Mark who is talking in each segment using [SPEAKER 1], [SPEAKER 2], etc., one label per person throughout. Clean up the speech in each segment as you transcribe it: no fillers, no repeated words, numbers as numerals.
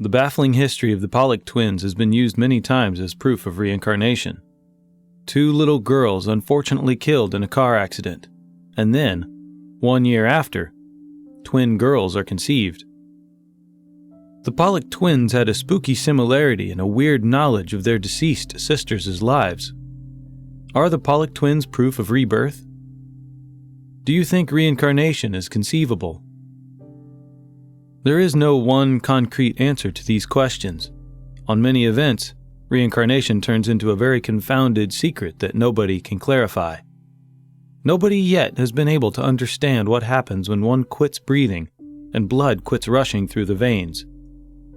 [SPEAKER 1] The baffling history of the Pollock twins has been used many times as proof of reincarnation. 2 little girls unfortunately killed in a car accident, and then, 1 year after, twin girls are conceived. The Pollock twins had a spooky similarity and a weird knowledge of their deceased sisters' lives. Are the Pollock twins proof of rebirth? Do you think reincarnation is conceivable? There is no one concrete answer to these questions. On many events, reincarnation turns into a very confounded secret that nobody can clarify. Nobody yet has been able to understand what happens when one quits breathing and blood quits rushing through the veins.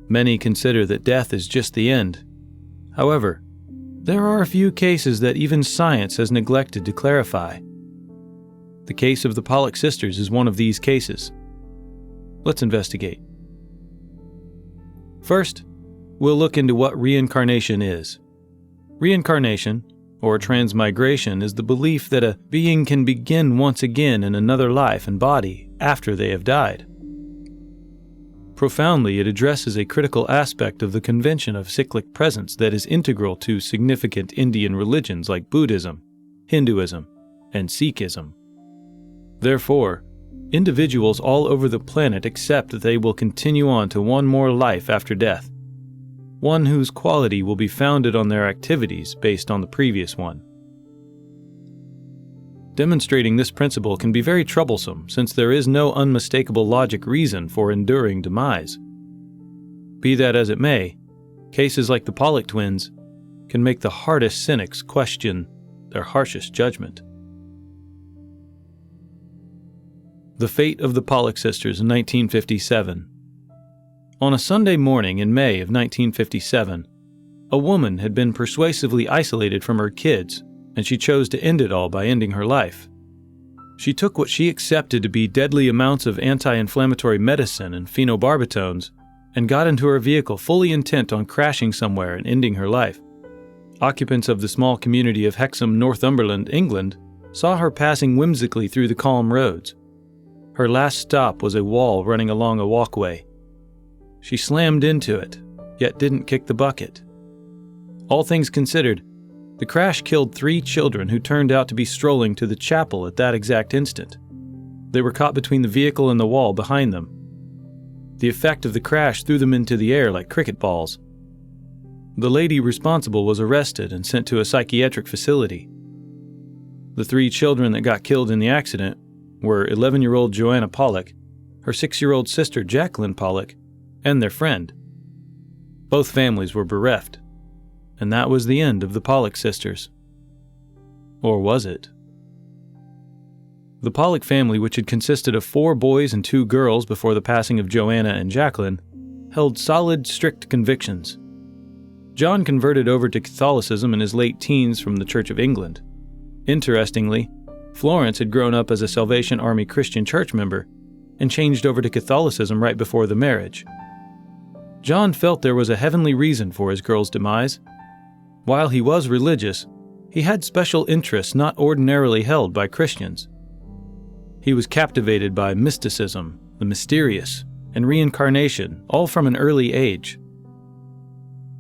[SPEAKER 1] Many consider that death is just the end. However, there are a few cases that even science has neglected to clarify. The case of the Pollock sisters is one of these cases. Let's investigate. First, we'll look into what reincarnation is. Reincarnation, or transmigration, is the belief that a being can begin once again in another life and body after they have died. Profoundly, it addresses a critical aspect of the convention of cyclic presence that is integral to significant Indian religions like Buddhism, Hinduism, and Sikhism. Therefore, individuals all over the planet accept that they will continue on to one more life after death, one whose quality will be founded on their activities based on the previous one. Demonstrating this principle can be very troublesome since there is no unmistakable logic reason for enduring demise. Be that as it may, cases like the Pollock twins can make the hardest cynics question their harshest judgment. The fate of the Pollock sisters in 1957. On a Sunday morning in May of 1957, a woman had been persuasively isolated from her kids, and she chose to end it all by ending her life. She took what she accepted to be deadly amounts of anti-inflammatory medicine and phenobarbitones and got into her vehicle fully intent on crashing somewhere and ending her life. Occupants of the small community of Hexham, Northumberland, England, saw her passing whimsically through the calm roads. Her last stop was a wall running along a walkway. She slammed into it, yet didn't kick the bucket. All things considered, the crash killed 3 children who turned out to be strolling to the chapel at that exact instant. They were caught between the vehicle and the wall behind them. The effect of the crash threw them into the air like cricket balls. The lady responsible was arrested and sent to a psychiatric facility. The 3 children that got killed in the accident were 11-year-old Joanna Pollock, her 6-year-old sister Jacqueline Pollock, and their friend. Both families were bereft, and that was the end of the Pollock sisters. Or was it? The Pollock family, which had consisted of 4 boys and 2 girls before the passing of Joanna and Jacqueline, held solid, strict convictions. John converted over to Catholicism in his late teens from the Church of England. Interestingly, Florence had grown up as a Salvation Army Christian church member and changed over to Catholicism right before the marriage. John felt there was a heavenly reason for his girl's demise. While he was religious, he had special interests not ordinarily held by Christians. He was captivated by mysticism, the mysterious, and reincarnation, all from an early age.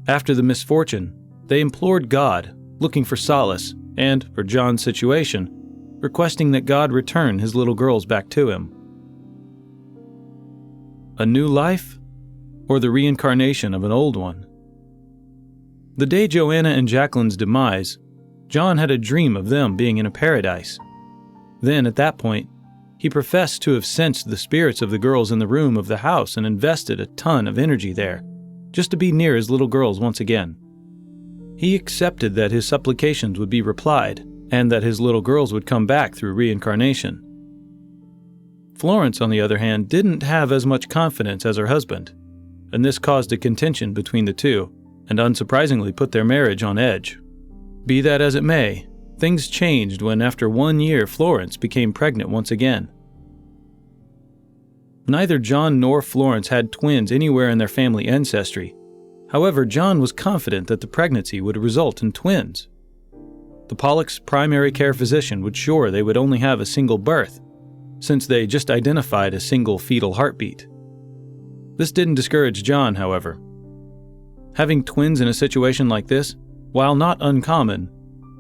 [SPEAKER 1] After the misfortune, they implored God, looking for solace, and, for John's situation, requesting that God return his little girls back to him. A new life, or the reincarnation of an old one? The day Joanna and Jacqueline's demise, John had a dream of them being in a paradise. Then, at that point, he professed to have sensed the spirits of the girls in the room of the house and invested a ton of energy there, just to be near his little girls once again. He accepted that his supplications would be replied, and that his little girls would come back through reincarnation. Florence, on the other hand, didn't have as much confidence as her husband, and this caused a contention between the two, and unsurprisingly put their marriage on edge. Be that as it may, things changed when after 1 year Florence became pregnant once again. Neither John nor Florence had twins anywhere in their family ancestry. However, John was confident that the pregnancy would result in twins. The Pollock's primary care physician would assure they would only have a single birth, since they just identified a single fetal heartbeat. This didn't discourage John, however, Having twins in a situation like this, while not uncommon,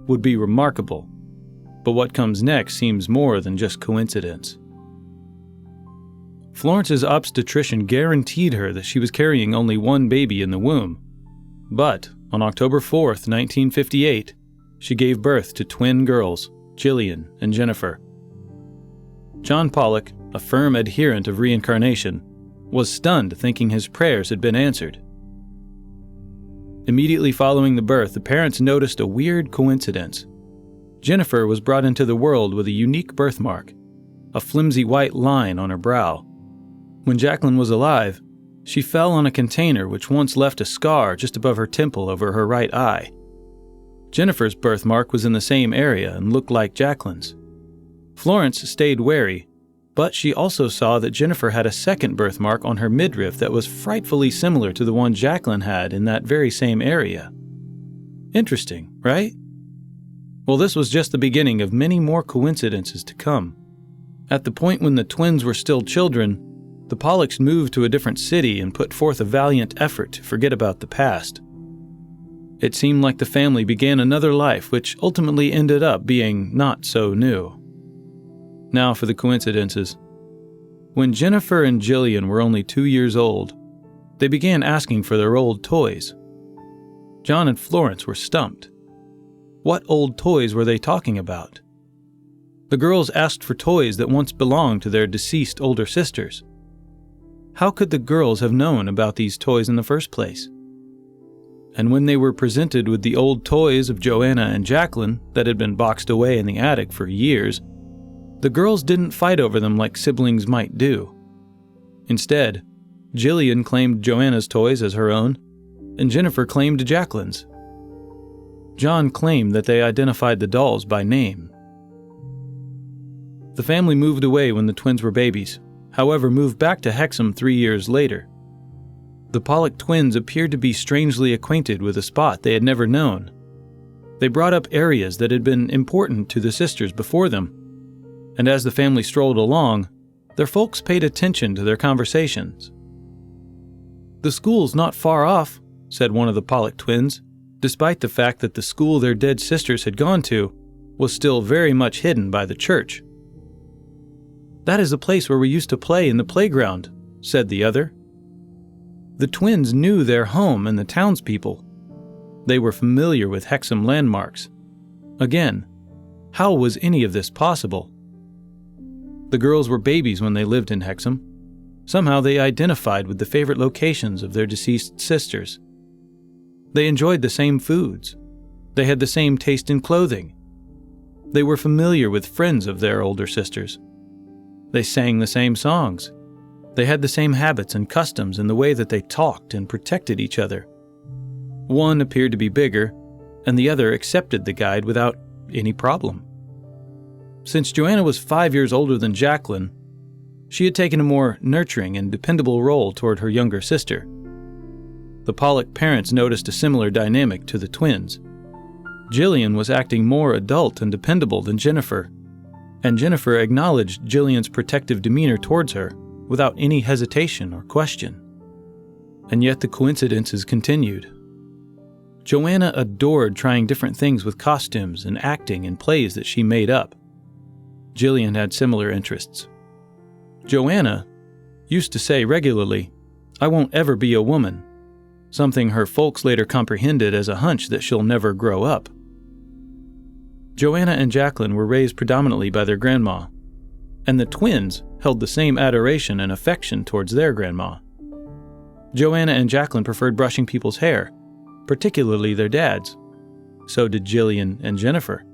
[SPEAKER 1] would be remarkable. But what comes next seems more than just coincidence. Florence's obstetrician guaranteed her that she was carrying only one baby in the womb. But on October 4th, 1958, she gave birth to twin girls, Jillian and Jennifer. John Pollock, a firm adherent of reincarnation, was stunned thinking his prayers had been answered. Immediately following the birth, the parents noticed a weird coincidence. Jennifer was brought into the world with a unique birthmark, a flimsy white line on her brow. When Jacqueline was alive, she fell on a container which once left a scar just above her temple over her right eye. Jennifer's birthmark was in the same area and looked like Jacqueline's. Florence stayed wary, but she also saw that Jennifer had a second birthmark on her midriff that was frightfully similar to the one Jacqueline had in that very same area. Interesting, right? Well, this was just the beginning of many more coincidences to come. At the point when the twins were still children, the Pollocks moved to a different city and put forth a valiant effort to forget about the past. It seemed like the family began another life, which ultimately ended up being not so new. Now for the coincidences. When Jennifer and Jillian were only 2 years old, they began asking for their old toys. John and Florence were stumped. What old toys were they talking about? The girls asked for toys that once belonged to their deceased older sisters. How could the girls have known about these toys in the first place? And when they were presented with the old toys of Joanna and Jacqueline that had been boxed away in the attic for years, the girls didn't fight over them like siblings might do. Instead, Jillian claimed Joanna's toys as her own, and Jennifer claimed Jacqueline's. John claimed that they identified the dolls by name. The family moved away when the twins were babies, however moved back to Hexham 3 years later. The Pollock twins appeared to be strangely acquainted with a spot they had never known. They brought up areas that had been important to the sisters before them, and as the family strolled along, their folks paid attention to their conversations. "The school's not far off," said one of the Pollock twins, despite the fact that the school their dead sisters had gone to was still very much hidden by the church. "That is the place where we used to play in the playground," said the other. The twins knew their home and the townspeople. They were familiar with Hexham landmarks. Again, how was any of this possible? The girls were babies when they lived in Hexham. Somehow they identified with the favorite locations of their deceased sisters. They enjoyed the same foods. They had the same taste in clothing. They were familiar with friends of their older sisters. They sang the same songs. They had the same habits and customs in the way that they talked and protected each other. One appeared to be bigger, and the other accepted the guide without any problem. Since Joanna was 5 years older than Jacqueline, she had taken a more nurturing and dependable role toward her younger sister. The Pollock parents noticed a similar dynamic to the twins. Jillian was acting more adult and dependable than Jennifer, and Jennifer acknowledged Jillian's protective demeanor towards her without any hesitation or question. And yet the coincidences continued. Joanna adored trying different things with costumes and acting in plays that she made up. Jillian had similar interests. Joanna used to say regularly, "I won't ever be a woman," something her folks later comprehended as a hunch that she'll never grow up. Joanna and Jacqueline were raised predominantly by their grandma, and the twins held the same adoration and affection towards their grandma. Joanna and Jacqueline preferred brushing people's hair, particularly their dads. So did Jillian and Jennifer.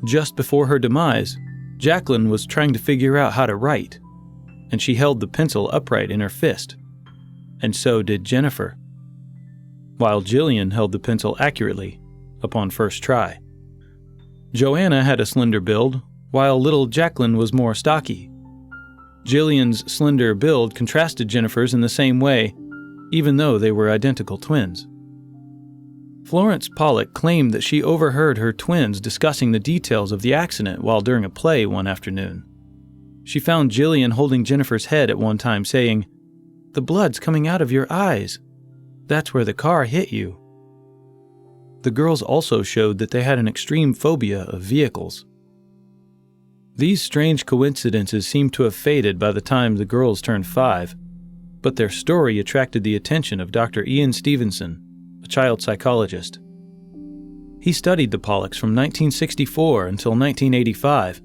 [SPEAKER 1] Just before her demise, Jacqueline was trying to figure out how to write, and she held the pencil upright in her fist, and so did Jennifer, while Jillian held the pencil accurately upon first try. Joanna had a slender build, while little Jacqueline was more stocky. Jillian's slender build contrasted Jennifer's in the same way, even though they were identical twins. Florence Pollock claimed that she overheard her twins discussing the details of the accident while during a play one afternoon. She found Jillian holding Jennifer's head at one time saying, "The blood's coming out of your eyes. That's where the car hit you." The girls also showed that they had an extreme phobia of vehicles. These strange coincidences seemed to have faded by the time the girls turned 5, but their story attracted the attention of Dr. Ian Stevenson, a child psychologist. He studied the Pollocks from 1964 until 1985.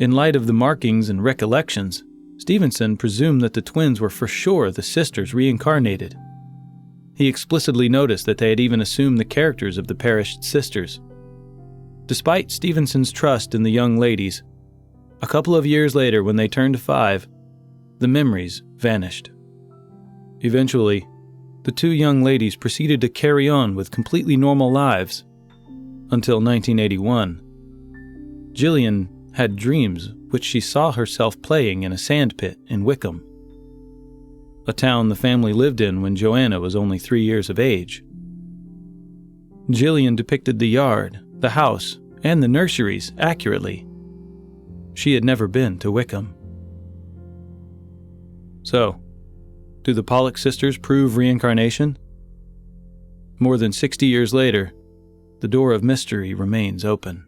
[SPEAKER 1] In light of the markings and recollections, Stevenson presumed that the twins were for sure the sisters reincarnated. He explicitly noticed that they had even assumed the characters of the perished sisters. Despite Stevenson's trust in the young ladies, a couple of years later when they turned 5, the memories vanished. Eventually, the 2 young ladies proceeded to carry on with completely normal lives until 1981. Jillian had dreams which she saw herself playing in a sandpit in Wickham, a town the family lived in when Joanna was only 3 years of age. Jillian depicted the yard, the house, and the nurseries accurately. She had never been to Wickham. So, do the Pollock sisters prove reincarnation? More than 60 years later, the door of mystery remains open.